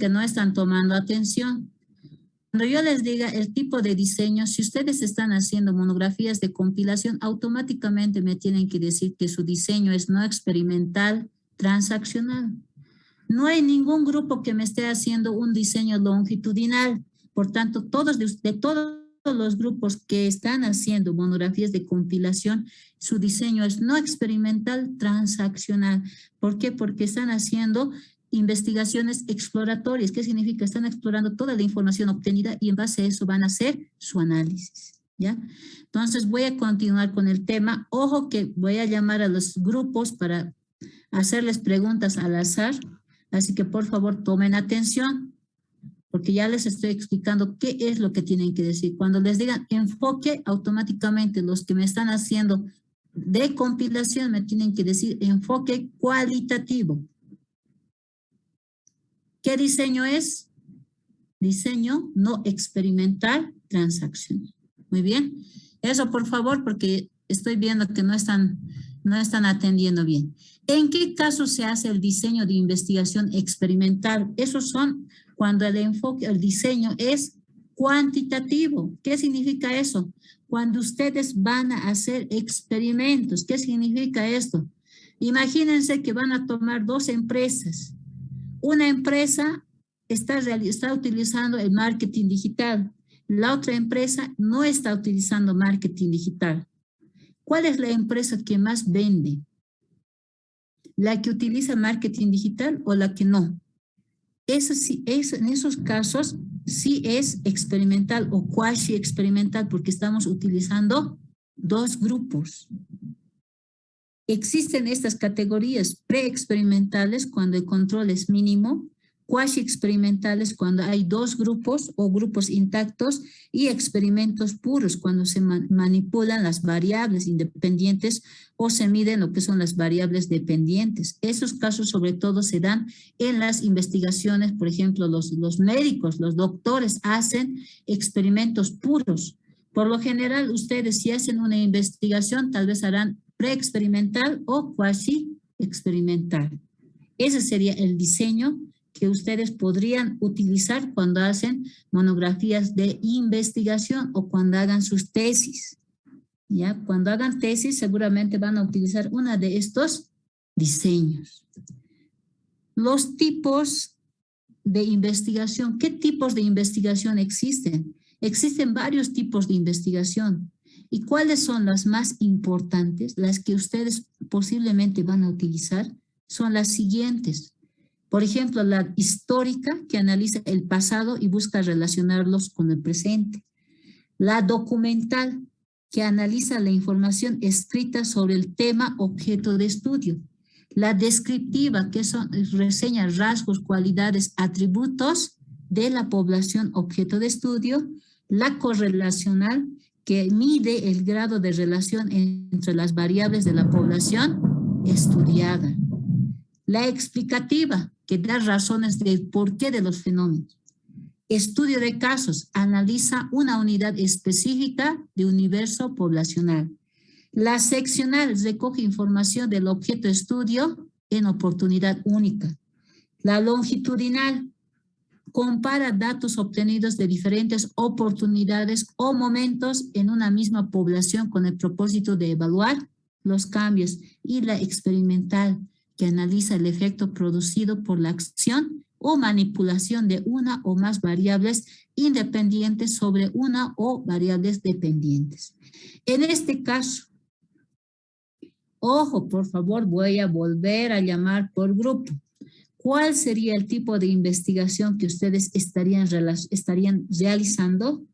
que no están tomando atención. Cuando yo les diga el tipo de diseño, si ustedes están haciendo monografías de compilación, automáticamente me tienen que decir que su diseño es no experimental, transaccional. No hay ningún grupo que me esté haciendo un diseño longitudinal. Por tanto, todos los grupos que están haciendo monografías de compilación, su diseño es no experimental, transaccional. ¿Por qué? Porque están haciendo investigaciones exploratorias. ¿Qué significa? Están explorando toda la información obtenida y en base a eso van a hacer su análisis, ¿ya? Entonces voy a continuar con el tema. Ojo que voy a llamar a los grupos para hacerles preguntas al azar, así que por favor tomen atención, porque ya les estoy explicando qué es lo que tienen que decir. Cuando les digan enfoque, automáticamente los que me están haciendo de compilación me tienen que decir enfoque cualitativo. ¿Qué diseño es? Diseño no experimental, transaccional. Muy bien. Eso por favor, porque estoy viendo que no están atendiendo bien. ¿En qué caso se hace el diseño de investigación experimental? Esos son cuando el enfoque, el diseño es cuantitativo. ¿Qué significa eso? Cuando ustedes van a hacer experimentos. ¿Qué significa esto? Imagínense que van a tomar dos empresas. Una empresa está utilizando el marketing digital. La otra empresa no está utilizando marketing digital. ¿Cuál es la empresa que más vende? ¿La que utiliza marketing digital o la que no? Eso sí, en esos casos sí es experimental o cuasi experimental porque estamos utilizando dos grupos. Existen estas categorías preexperimentales cuando el control es mínimo, cuasi experimentales cuando hay dos grupos o grupos intactos y experimentos puros cuando se manipulan las variables independientes o se miden lo que son las variables dependientes. Esos casos sobre todo se dan en las investigaciones, por ejemplo, los médicos, los doctores hacen experimentos puros. Por lo general, ustedes si hacen una investigación, tal vez harán preexperimental o cuasi experimental. Ese sería el diseño que ustedes podrían utilizar cuando hacen monografías de investigación o cuando hagan sus tesis. ¿Ya? Cuando hagan tesis seguramente van a utilizar uno de estos diseños. Los tipos de investigación. ¿Qué tipos de investigación existen? Existen varios tipos de investigación. ¿Y cuáles son las más importantes? Las que ustedes posiblemente van a utilizar son las siguientes. Por ejemplo, la histórica, que analiza el pasado y busca relacionarlos con el presente. La documental, que analiza la información escrita sobre el tema objeto de estudio. La descriptiva, que reseña rasgos, cualidades, atributos de la población objeto de estudio. La correlacional, que mide el grado de relación entre las variables de la población estudiada. La explicativa, que da razones del porqué de los fenómenos. Estudio de casos, analiza una unidad específica de universo poblacional. La seccional recoge información del objeto de estudio en oportunidad única. La longitudinal compara datos obtenidos de diferentes oportunidades o momentos en una misma población con el propósito de evaluar los cambios. Y la experimental, que analiza el efecto producido por la acción o manipulación de una o más variables independientes sobre una o variables dependientes. En este caso, ojo, por favor, voy a volver a llamar por grupo. ¿Cuál sería el tipo de investigación que ustedes estarían realizando?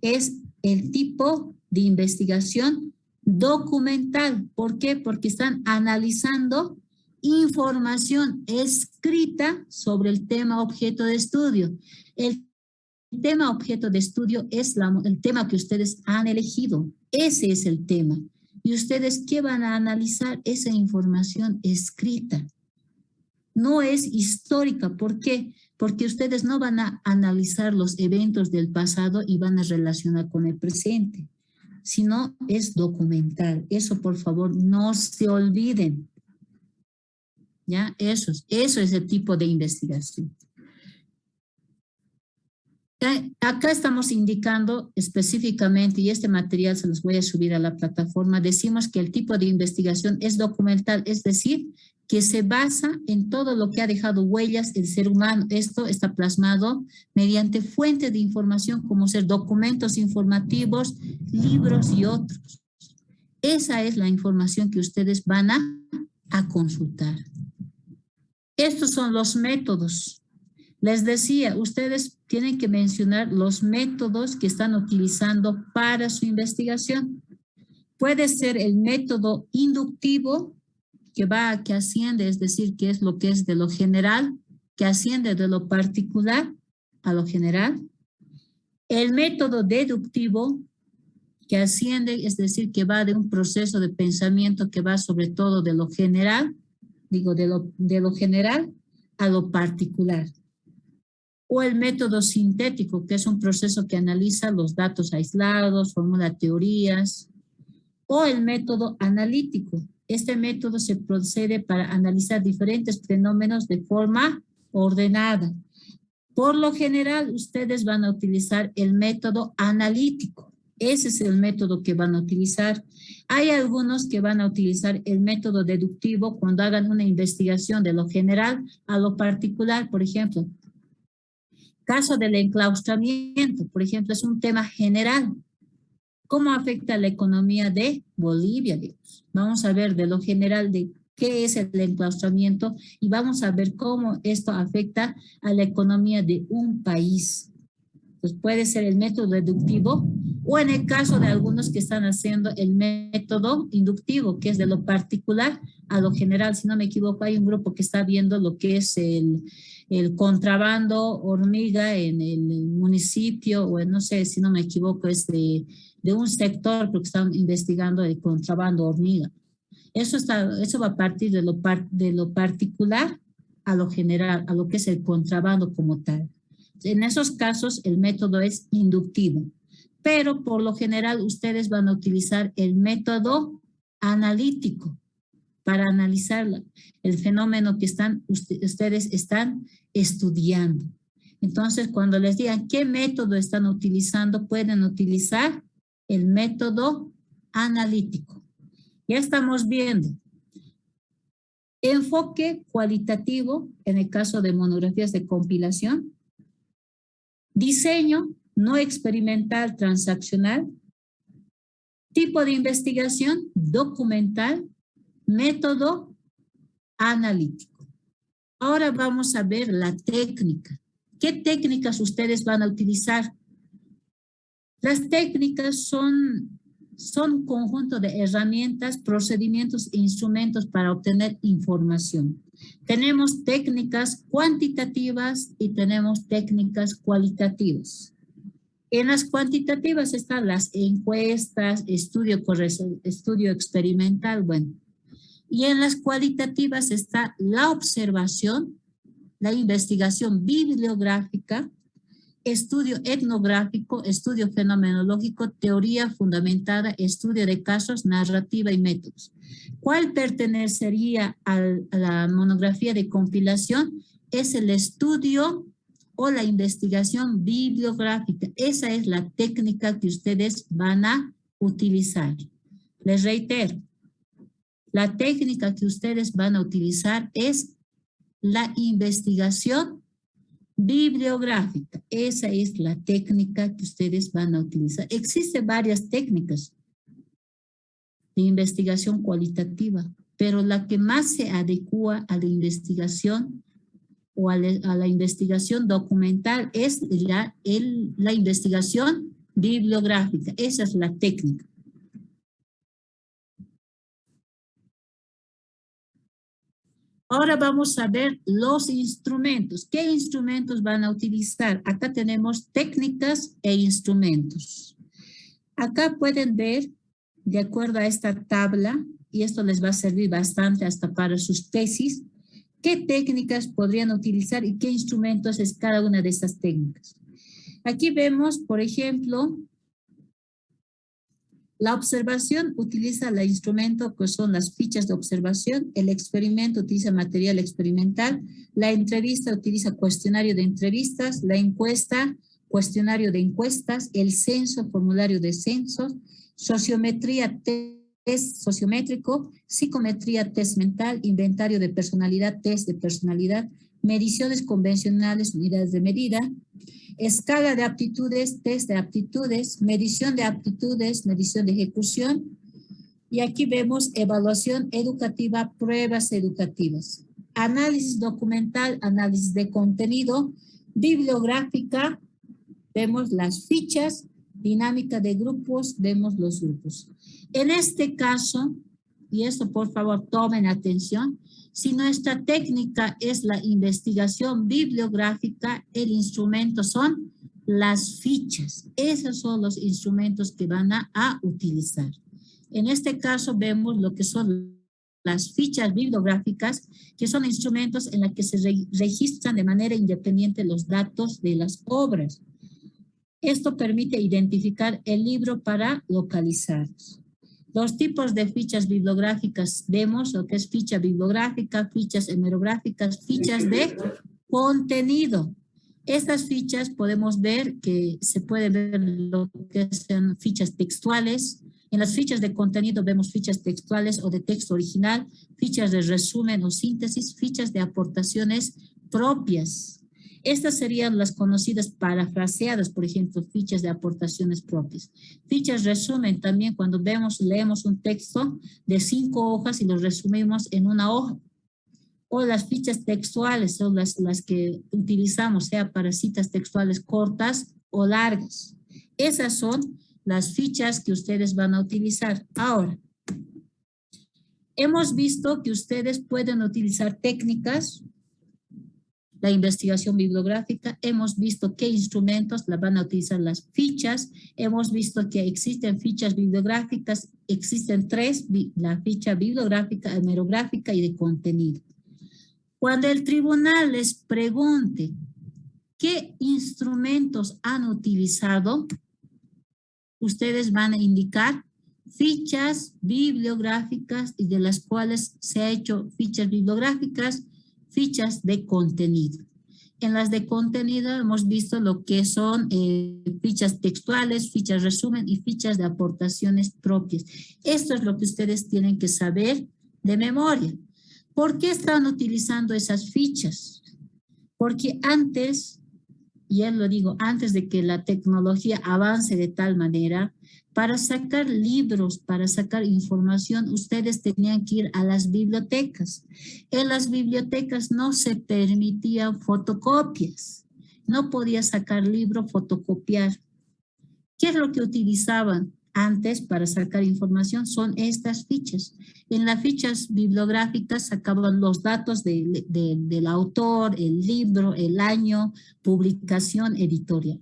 Es el tipo de investigación documental. ¿Por qué? Porque están analizando información escrita sobre el tema objeto de estudio. El tema objeto de estudio es el tema que ustedes han elegido. Ese es el tema. ¿Y ustedes qué van a analizar? Esa información escrita. No es histórica. ¿Por qué? Porque ustedes no van a analizar los eventos del pasado y van a relacionar con el presente, sino es documental. Eso, por favor, no se olviden. ¿Ya? Eso es el tipo de investigación. Acá estamos indicando específicamente, y este material se los voy a subir a la plataforma, decimos que el tipo de investigación es documental, es decir, que se basa en todo lo que ha dejado huellas el ser humano. Esto está plasmado mediante fuentes de información como ser documentos informativos, libros y otros. Esa es la información que ustedes van a consultar. Estos son los métodos. Les decía, ustedes tienen que mencionar los métodos que están utilizando para su investigación. Puede ser el método inductivo, que asciende, es decir, que es lo que es de lo general, que asciende de lo particular a lo general. El método deductivo, que asciende, es decir, que va de un proceso de pensamiento que va sobre todo de lo general, de lo general a lo particular. O el método sintético, que es un proceso que analiza los datos aislados, formula teorías. O el método analítico. Este método se procede para analizar diferentes fenómenos de forma ordenada. Por lo general, ustedes van a utilizar el método analítico. Ese es el método que van a utilizar. Hay algunos que van a utilizar el método deductivo cuando hagan una investigación de lo general a lo particular. Por ejemplo, caso del enclaustramiento, por ejemplo, es un tema general. ¿Cómo afecta la economía de Bolivia? Digamos? Vamos a ver de lo general de qué es el enclaustramiento y vamos a ver cómo esto afecta a la economía de un país. Pues puede ser el método deductivo o en el caso de algunos que están haciendo el método inductivo, que es de lo particular a lo general. Si no me equivoco, hay un grupo que está viendo lo que es el contrabando hormiga en el municipio, o no sé, si no me equivoco, es de un sector porque están investigando el contrabando hormiga. Eso va a partir de lo particular a lo general, a lo que es el contrabando como tal. En esos casos el método es inductivo, pero por lo general ustedes van a utilizar el método analítico para analizar el fenómeno que ustedes están estudiando. Entonces, cuando les digan qué método están utilizando, pueden utilizar el método analítico. Ya estamos viendo. Enfoque cualitativo, en el caso de monografías de compilación. Diseño no experimental transaccional. Tipo de investigación documental. Método analítico. Ahora vamos a ver la técnica. ¿Qué técnicas ustedes van a utilizar? Las técnicas son un conjunto de herramientas, procedimientos e instrumentos para obtener información. Tenemos técnicas cuantitativas y tenemos técnicas cualitativas. En las cuantitativas están las encuestas, estudio experimental, bueno. Y en las cualitativas está la observación, la investigación bibliográfica, estudio etnográfico, estudio fenomenológico, teoría fundamentada, estudio de casos, narrativa y métodos. ¿Cuál pertenecería a la monografía de compilación? Es el estudio o la investigación bibliográfica. Esa es la técnica que ustedes van a utilizar. Les reitero, la técnica que ustedes van a utilizar es la investigación bibliográfica. Esa es la técnica que ustedes van a utilizar. Existen varias técnicas de investigación cualitativa, pero la que más se adecua a la investigación o a la investigación documental es la investigación bibliográfica. Esa es la técnica. Ahora vamos a ver los instrumentos. ¿Qué instrumentos van a utilizar? Acá tenemos técnicas e instrumentos. Acá pueden ver, de acuerdo a esta tabla, y esto les va a servir bastante hasta para sus tesis, qué técnicas podrían utilizar y qué instrumentos es cada una de estas técnicas. Aquí vemos, por ejemplo, la observación utiliza el instrumento que son las fichas de observación, el experimento utiliza material experimental, la entrevista utiliza cuestionario de entrevistas, la encuesta cuestionario de encuestas, el censo, formulario de censos, sociometría, test sociométrico, psicometría, test mental, inventario de personalidad, test de personalidad, mediciones convencionales, unidades de medida, escala de aptitudes, test de aptitudes, medición de aptitudes, medición de ejecución, y aquí vemos evaluación educativa, pruebas educativas, análisis documental, análisis de contenido, bibliográfica, vemos las fichas, dinámica de grupos, vemos los grupos. En este caso, y esto por favor tomen atención, si nuestra técnica es la investigación bibliográfica, el instrumento son las fichas. Esos son los instrumentos que van a utilizar. En este caso vemos lo que son las fichas bibliográficas, que son instrumentos en los que se registran de manera independiente los datos de las obras. Esto permite identificar el libro para localizarlos. Los tipos de fichas bibliográficas vemos lo que es ficha bibliográfica, fichas hemerográficas, fichas de contenido. Estas fichas podemos ver que se puede ver lo que son fichas textuales. En las fichas de contenido vemos fichas textuales o de texto original, fichas de resumen o síntesis, fichas de aportaciones propias. Estas serían las conocidas parafraseadas, por ejemplo, fichas de aportaciones propias. Fichas resumen también cuando leemos un texto de 5 hojas y lo resumimos en una hoja. O las fichas textuales son las que utilizamos, sea para citas textuales cortas o largas. Esas son las fichas que ustedes van a utilizar. Ahora, hemos visto que ustedes pueden utilizar técnicas, la investigación bibliográfica, hemos visto qué instrumentos la van a utilizar las fichas, hemos visto que existen fichas bibliográficas, existen 3, la ficha bibliográfica, hemerográfica y de contenido. Cuando el tribunal les pregunte qué instrumentos han utilizado, ustedes van a indicar fichas bibliográficas y de las cuales se ha hecho fichas bibliográficas, fichas de contenido. En las de contenido hemos visto lo que son fichas textuales, fichas resumen y fichas de aportaciones propias. Esto es lo que ustedes tienen que saber de memoria. ¿Por qué están utilizando esas fichas? Porque antes, ya lo digo, antes de que la tecnología avance de tal manera, para sacar libros, para sacar información, ustedes tenían que ir a las bibliotecas. En las bibliotecas no se permitían fotocopias. No podía sacar libro, fotocopiar. ¿Qué es lo que utilizaban antes para sacar información? Son estas fichas. En las fichas bibliográficas sacaban los datos del autor, el libro, el año, publicación, editorial.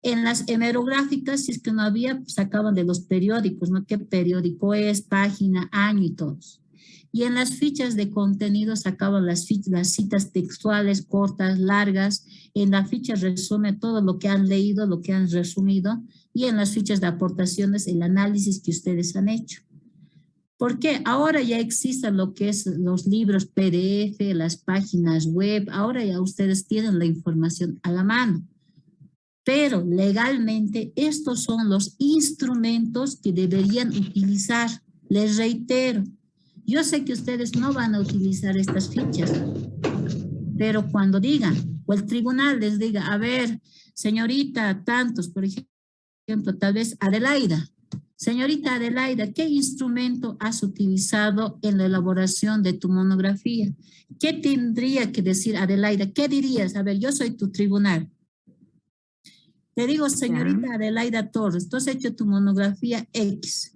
En las hemerográficas, si es que no había, sacaban de los periódicos, ¿no? ¿Qué periódico es? Página, año y todos. Y en las fichas de contenido sacaban las citas textuales, cortas, largas. En la ficha resume todo lo que han leído, lo que han resumido. Y en las fichas de aportaciones, el análisis que ustedes han hecho. Porque ahora ya existen lo que es los libros PDF, las páginas web. Ahora ya ustedes tienen la información a la mano. Pero legalmente estos son los instrumentos que deberían utilizar. Les reitero, yo sé que ustedes no van a utilizar estas fichas, pero cuando digan, o el tribunal les diga, a ver, señorita, tantos, por ejemplo, tal vez Adelaida. Señorita Adelaida, ¿qué instrumento has utilizado en la elaboración de tu monografía? ¿Qué tendría que decir Adelaida? ¿Qué dirías? A ver, yo soy tu tribunal. Te digo, señorita Adelaida Torres, tú has hecho tu monografía X.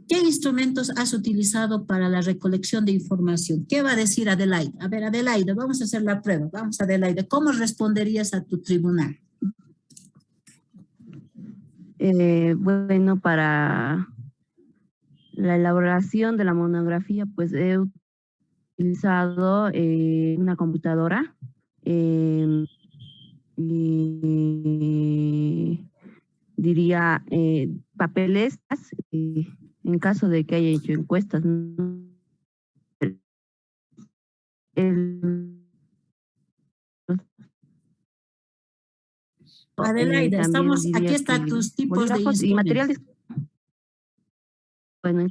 ¿Qué instrumentos has utilizado para la recolección de información? ¿Qué va a decir Adelaida? A ver, Adelaida, vamos a hacer la prueba. Vamos, Adelaida, ¿cómo responderías a tu tribunal? Bueno, para la elaboración de la monografía, pues he utilizado una computadora y diría papeles en caso de que haya hecho encuestas, ¿no? Adelaida, también aquí diría están que tus tipos de bolígrafos y instrumentos. materiales. Bueno,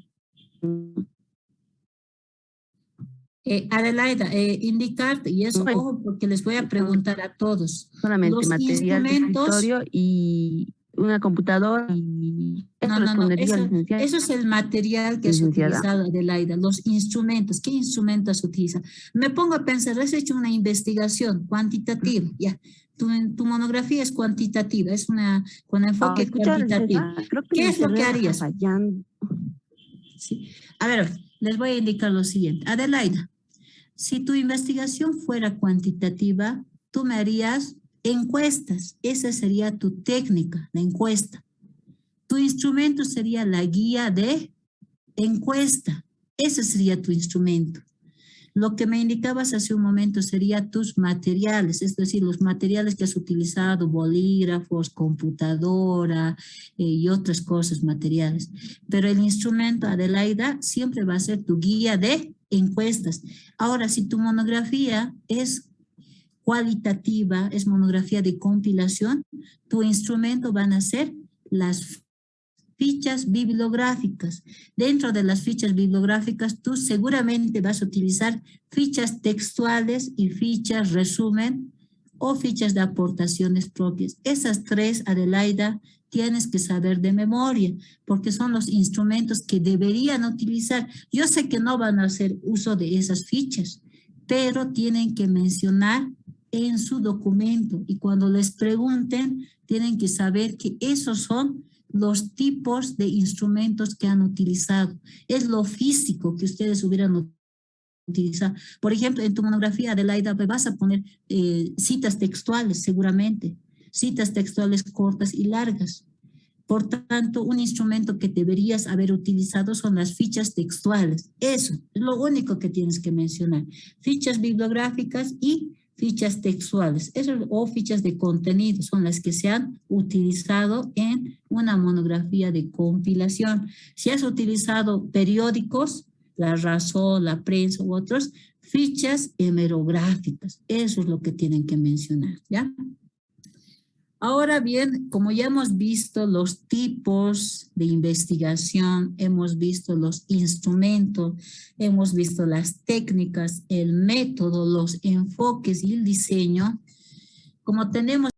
Adelaida, indicarte, y eso, bueno, ojo, porque les voy a entonces, preguntar a todos. solamente Los material de instrumentos, escritorio y una computadora y eso no, respondería al eso es el material que has licenciada. utilizado, Adelaida, los instrumentos. ¿Qué instrumentos utiliza? Me pongo a pensar, has hecho una investigación cuantitativa, ya. Tu monografía es cuantitativa, es una con enfoque Escuchar, cuantitativo. licenciada, creo que el ¿Qué es lo que internet está harías? fallando. Sí. A ver, les voy a indicar lo siguiente. Adelaida, si tu investigación fuera cuantitativa, tú me harías encuestas. Esa sería tu técnica, la encuesta. Tu instrumento sería la guía de encuesta. Ese sería tu instrumento. Lo que me indicabas hace un momento sería tus materiales, es decir, los materiales que has utilizado, bolígrafos, computadora y otras cosas, materiales. Pero el instrumento, Adelaida, siempre va a ser tu guía de encuestas. Ahora, si tu monografía es cualitativa, es monografía de compilación, tu instrumento van a ser las fichas bibliográficas. Dentro de las fichas bibliográficas, tú seguramente vas a utilizar fichas textuales y fichas resumen o fichas de aportaciones propias. Esas tres, Adelaida, tienes que saber de memoria, porque son los instrumentos que deberían utilizar. Yo sé que no van a hacer uso de esas fichas, pero tienen que mencionar en su documento y cuando les pregunten, tienen que saber que esos son los tipos de instrumentos que han utilizado. Es lo físico que ustedes hubieran utilizado. Por ejemplo, en tu monografía, Adelaida, vas a poner citas textuales, seguramente, citas textuales cortas y largas. Por tanto, un instrumento que deberías haber utilizado son las fichas textuales. Eso es lo único que tienes que mencionar. Fichas bibliográficas y fichas textuales, eso, o fichas de contenido, son las que se han utilizado en una monografía de compilación. Si has utilizado periódicos, La Razón, La Prensa u otros, fichas hemerográficas, eso es lo que tienen que mencionar, ¿ya? Ahora bien, como ya hemos visto los tipos de investigación, hemos visto los instrumentos, hemos visto las técnicas, el método, los enfoques y el diseño, como tenemos